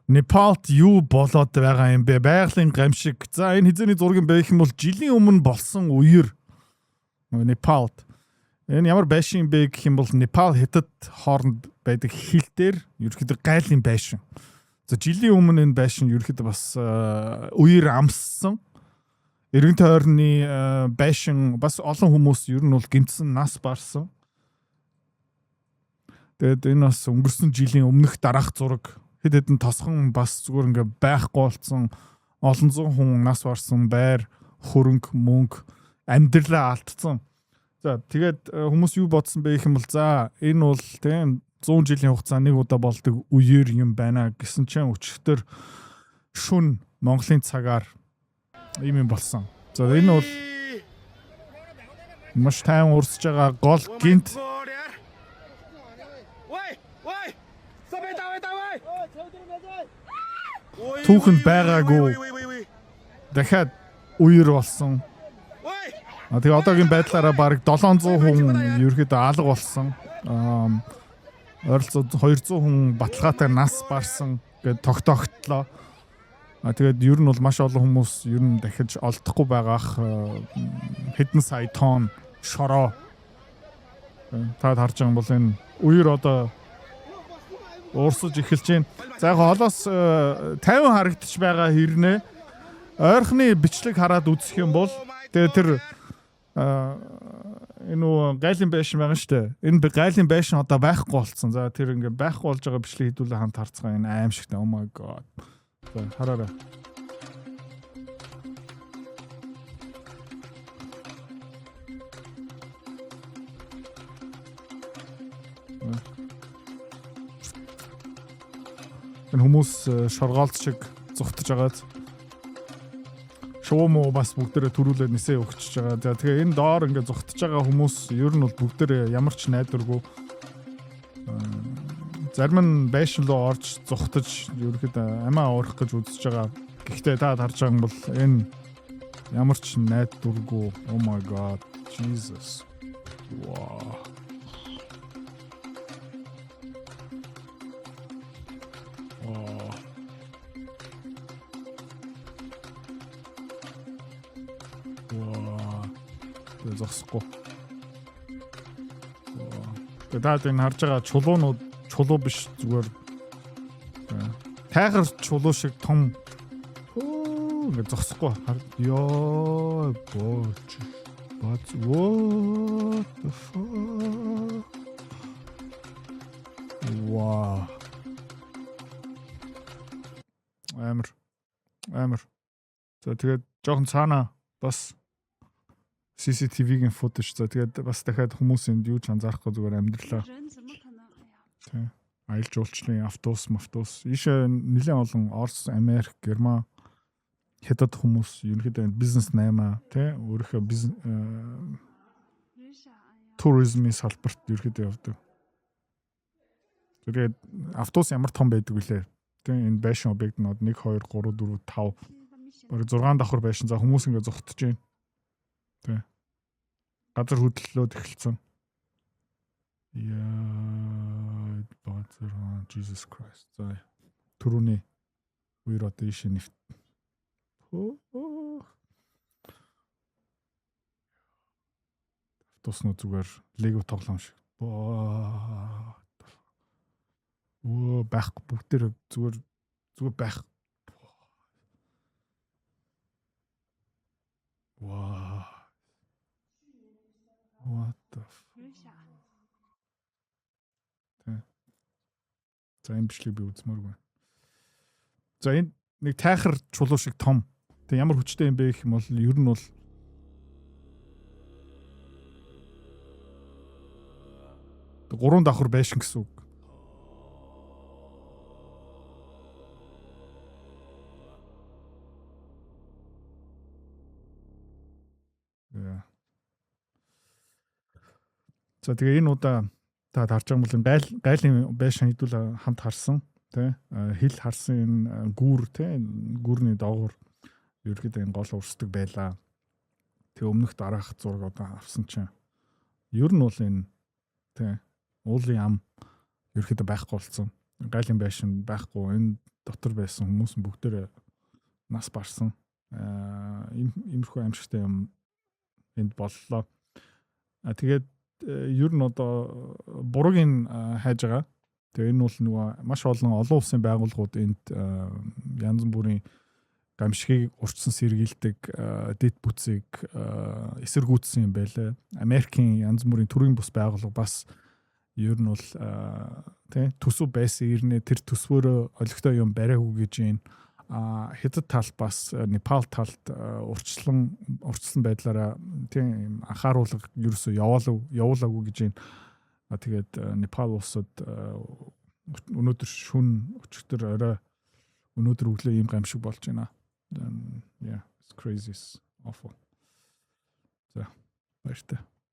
Непалд юу болоод байгаа юм бэ? Байгалийн гамшиг. За энэ хизээний зургийн байх юм бол жилийн өмнө болсон үеэр Непалд. Энэ ямар байшин бэ гэх юм бол Непал хятад хооронд байдаг хил дээр ерөөхдөө гайлын байшин. За жилийн өмнө энэ байшин ерөөхдөө бас үеэр амссан. Эргэн тойрны байшин бас олон хүмүүс ер нь бол гэмтсэн нас барсан. Тэгээд энэ бас өнгөрсөн жилийн өмнөх дараах зураг. Хэд хэдэн тосхон бас зүгээр ингээ байхгүй болсон. Олон зуун хүн нас барсан, байр, хөрөнгө, мөнгө, амьдралаа алдсан. За тэгээд хүмүүс юу бодсон бэ гэх юм бол за энэ бол тийм 100 жилийн хугацаа нэг удаа болдог үеэр юм байна гэсэн чинь өчигдөр шүн Монголын цагаар ийм юм болсон. За энэ бол маш тайван урсж байгаа гол гинт түүхэнд байгаагүй дахиад үеэр болсон. Тэгээ одоогийн байдлаараа бараг 700 хүн ерөөхдөө алга болсон. Ойролцоо 200 хүн баталгаатай нас барсан гэд тогтоогдлоо. Тэгээд ер нь бол маш олон хүмүүс ер нь дахиж олдохгүй байгаах хэдэн сая тонн шороо таад харж байгаа бол энэ үеэр одоо уурсаж эхэлж байна. За яг холоос 50 харагдаж байгаа хэрнээ ойрхны бичлэг хараад үзэх юм бол тэгээ тэр энэ гайлын байшин байгаа шүү дээ. Энэ гайлын байшин одоо байхгүй болцсон. За тэр ингээ байхгүй болж байгаа бичлэг хэдүүлээ хамт харцгаа энэ аимшигтай. Oh my god. За хараарай. Энэ хүмүүс шоргоолт шиг зүхтэж агаад шуумуу бас бүгдээрээ төрүүлээд нисээ өгчөж байгаа. За тэгээ энэ доор ингээд зүхтэж байгаа хүмүүс ер нь бол бүгдээрээ ямар ч найдваргүй зарим нь байшин руу орж зүхтэж ерөөхдөө амиа уурах гэж үзэж байгаа. Гэхдээ та харж байгаа юм бол энэ ямар ч найдваргүй. Oh my god. Jesus. Wow. Зогсохгүй. Тэгээд энэ харж байгаа чулуунууд чулуу биш зүгээр тайгар чулуу шиг том ингээд зогсохгүй. Ёо бооч. What the fuck? Wow. Амар. За тэгээд жоохон цаана бас CCTV-гийн footage. За тэгээд бас дахиад хүмүүсийн юу ч анзаарахгүй зүгээр амьдралаа. Тэ. Аялал жуулчлалын автобус. Ийшээ нэлээд олон Орос, Америк, Герман, Хятад хүмүүс ерөнхийдөө бизнес 8 тэ өөрийнхөө туризмын салбарт ерөнхийдөө явдаг. Тэгээд автобус ямар том байдаг вүлээ. Тэ энэ байшин объект нод 1 2 3 4 5 бараг 6 давхар байшин. За хүмүүс ингэ зогтож байна. Тэ. Газар хөдлөлөөд эхэлсэн. Яа, баазар Jesus Christ. За түрүүний үер одоо ийшээ нэвт. Автобуснууд зүгээр лего тоглоом шиг. Байхгүй бүгдээр зүгээр байх. Wow. What the fuck? За энэ бичлэг би үзмээргүй. За энэ нэг тайхар чулуу шиг том. Тэг ямар хүчтэй юм бэ гэх юм бол ер нь бол 3 давхар байшин гэсэн үг. За тэгээ энэ удаа та харж байгаа бол гайлын байшин хэдүүл хамт харсан тий хил харсан энэ гүүр тий гүүрний доогуур ерөөхдөө энэ гол урсдаг байлаа. Тэгээ өмнөх дараах зураг одоо авсан чинь ер нь бол энэ тий уулын ам ерөөхдөө байхгүй болсон. Гайлын байшин байхгүй. Энэ дотор байсан хүмүүс нь бүгдээрээ нас барсан. Иймэрхүү аимшигтай юм энд боллоо. Тэгээд ер нь одоо буруугийн хайж байгаа. Тэгээ энэ бол нөгөө маш олон улсын байгууллагууд энд янз бүрийн гамшигыг урьдчилан сэргийлдэг дэд бүтцийг эсэргүүцсэн юм байлаа. Америкийн янз бүрийн төрийн бус байгууллага бас ер нь бол төсөв байсан ирнэ тэр төсвөөрөө олигтой юм бариагүй гэж юм. Хятад тал бас Непал талд урьдчилан байдлаараа тийм анхааруулга ерөөсөө явуулаагүй гэж юм. Тэгээд Непал улсад өнөөдөр шүн өчигдөр орой өнөөдөр өглөө ийм гамшиг болж байна. Yeah, it's crazy, it's awful. За баяртай.